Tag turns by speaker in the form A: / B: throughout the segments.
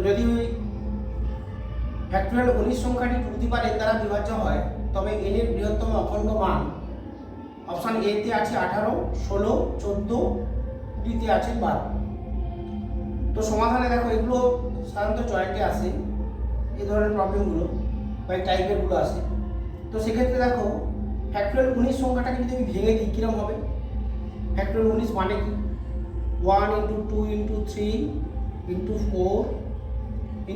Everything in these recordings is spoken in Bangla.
A: যদি ফ্যাক্টরিয়াল 19 সংখ্যাটি টু দি পাওয়ার n দ্বারা বিভাজ্য হয় তবে n এর বৃহত্তম অখণ্ড মান অপশান এ তে আছে 18, 16, 14, ডিতে আছে 12। তো সমাধানে দেখো এগুলো সাধারণত জয়েন্টে আসে, এই ধরনের প্রবলেমগুলো বা এই টাইপেরগুলো আসে। তো সেক্ষেত্রে দেখো ফ্যাক্টরিয়াল 19 সংখ্যাটাকে যদি আমি ভেঙে দিই কীরকম হবে? ফ্যাক্টরিয়াল 19 মানে কি? 1 × 2 × 3 × 4 ×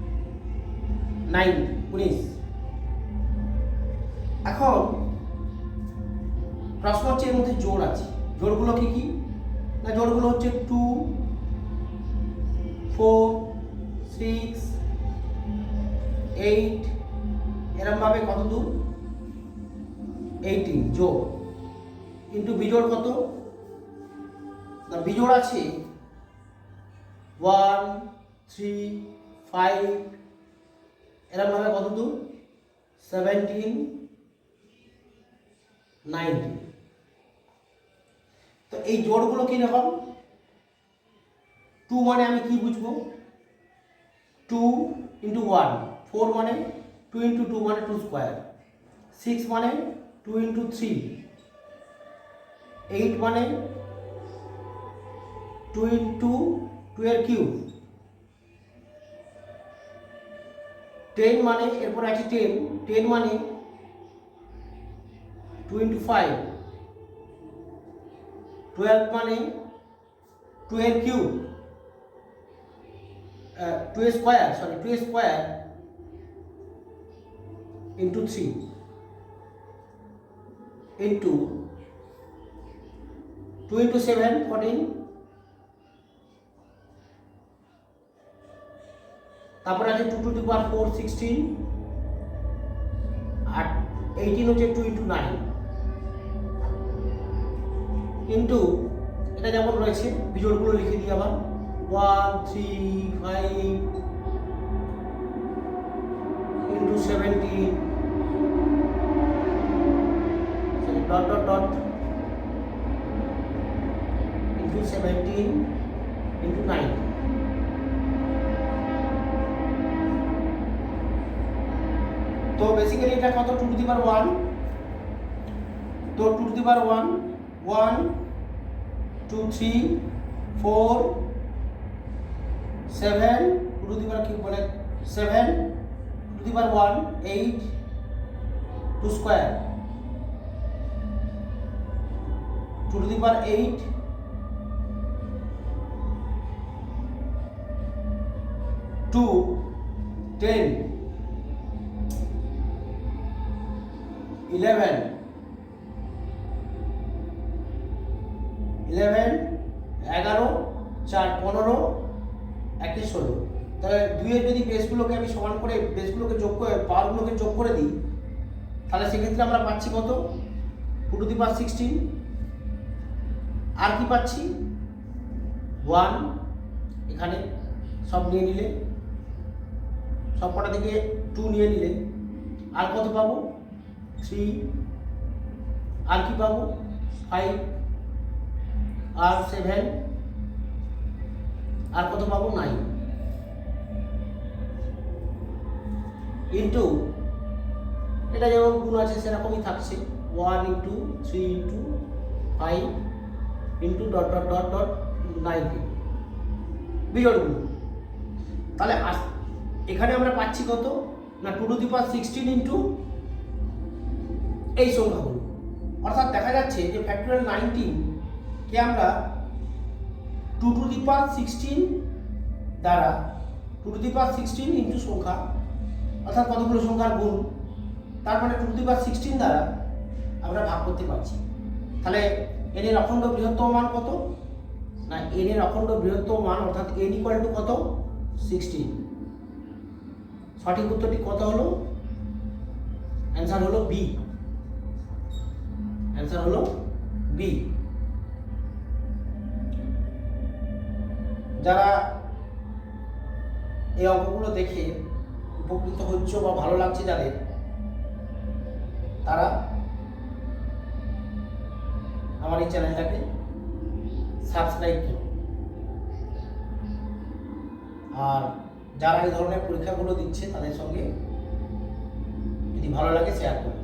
A: ... 9, 19। এখন প্রশ্ন হচ্ছে এর মধ্যে জোড় আছে, জোড়গুলো কি কি? না জোড়গুলো হচ্ছে 2, 4, 6, 8, এরমভাবে কত দূর? 18 জোড় কিন্তু বিজোড় কত? না বিজোড় আছে 1, 3, 5, এরমভাবে কত দূর? 17, 19। তো এই জোড়গুলো কীরকম? 2 মানে আমি কি বুঝবো? 2 × 1, 4 মানে 2 × 2 মানে 2 স্কোয়ার, 6 মানে 2 × 3, 8 মানে 2 × 2 এর কিউব, 10 মানে এরপর আছে 10 মানে 2 × 5, 12 মানে 2 এর কিউব, 2 স্কোয়ার × 3 ইন্টু 2 × 7, 14, তারপরে আছে 2 টু দি পাওয়ার 4, 16, আর 18 হচ্ছে 2 × 9 কিন্তু এটা যেমন রয়েছে বিজোড়গুলো লিখে দিই আবার 1, 3, 5 × 17 into 17 into 9। তো বেসিক্যালি এটা কত? 2 টু দি পাওয়ার 1। তো 2 to the power 1, 1, 2, 3, 4, 7, 2 to the পাওয়ার কি বলে 7, 2 to the power 1, 8, 2 square, 2 to the পাওয়ার 8, 2, 10, 11, 11, 11, 4, 15, 1 × 16। তাহলে 2 এর যদি বেসগুলোকে আমি সমান করে বেসগুলোকে যোগ করে পাওয়ারগুলোকে যোগ করে দিই তাহলে সেক্ষেত্রে আমরা পাচ্ছি কত? 2 টু দি পাওয়ার 16। আর কি পাচ্ছি? 1 এখানে সব নিয়ে নিলে, সব কটা থেকে 2 নিয়ে নিলে আর কত পাবো? 3। আর কি পাবো? 5, আর 7, আর কত পাবো? 9 ইন্টু এটা যেমন গুণ আছে সেরকমই থাকছে 1 × 3 × 5 ইন্টু ... 19 বিজোড়গুলো। তাহলে এখানে আমরা পাচ্ছি কত? না 2 টু দি পাওয়ার 16 ইন্টু এই সংখ্যাগুলো। অর্থাৎ দেখা যাচ্ছে যে ফ্যাক্টরিয়াল 19 কে আমরা 2 টু দি পাওয়ার 16 দ্বারা 2 টু দি পাওয়ার 16 ইন্টু সংখ্যা, অর্থাৎ কতগুলো সংখ্যার গুণ, তার মানে 2 টু দি পাওয়ার 16 দ্বারা আমরা ভাগ করতে পারছি। তাহলে n এর অখণ্ড বৃহত্তম মান কত? না n এর অখণ্ড বৃহত্তম মান অর্থাৎ n = কত? 16। সঠিক উত্তরটি কত হলো? অ্যান্সার হলো বি। অ্যান্সার হলো বি। যারা এই অঙ্কগুলো দেখে উপকৃত হচ্ছে বা ভালো লাগছে যাদের, তারা আমার এই চ্যানেলটাকে সাবস্ক্রাইব করুন আর যারা এই ধরনের পরীক্ষাগুলো দিচ্ছে তাদের সঙ্গে যদি ভালো লাগে শেয়ার করুন।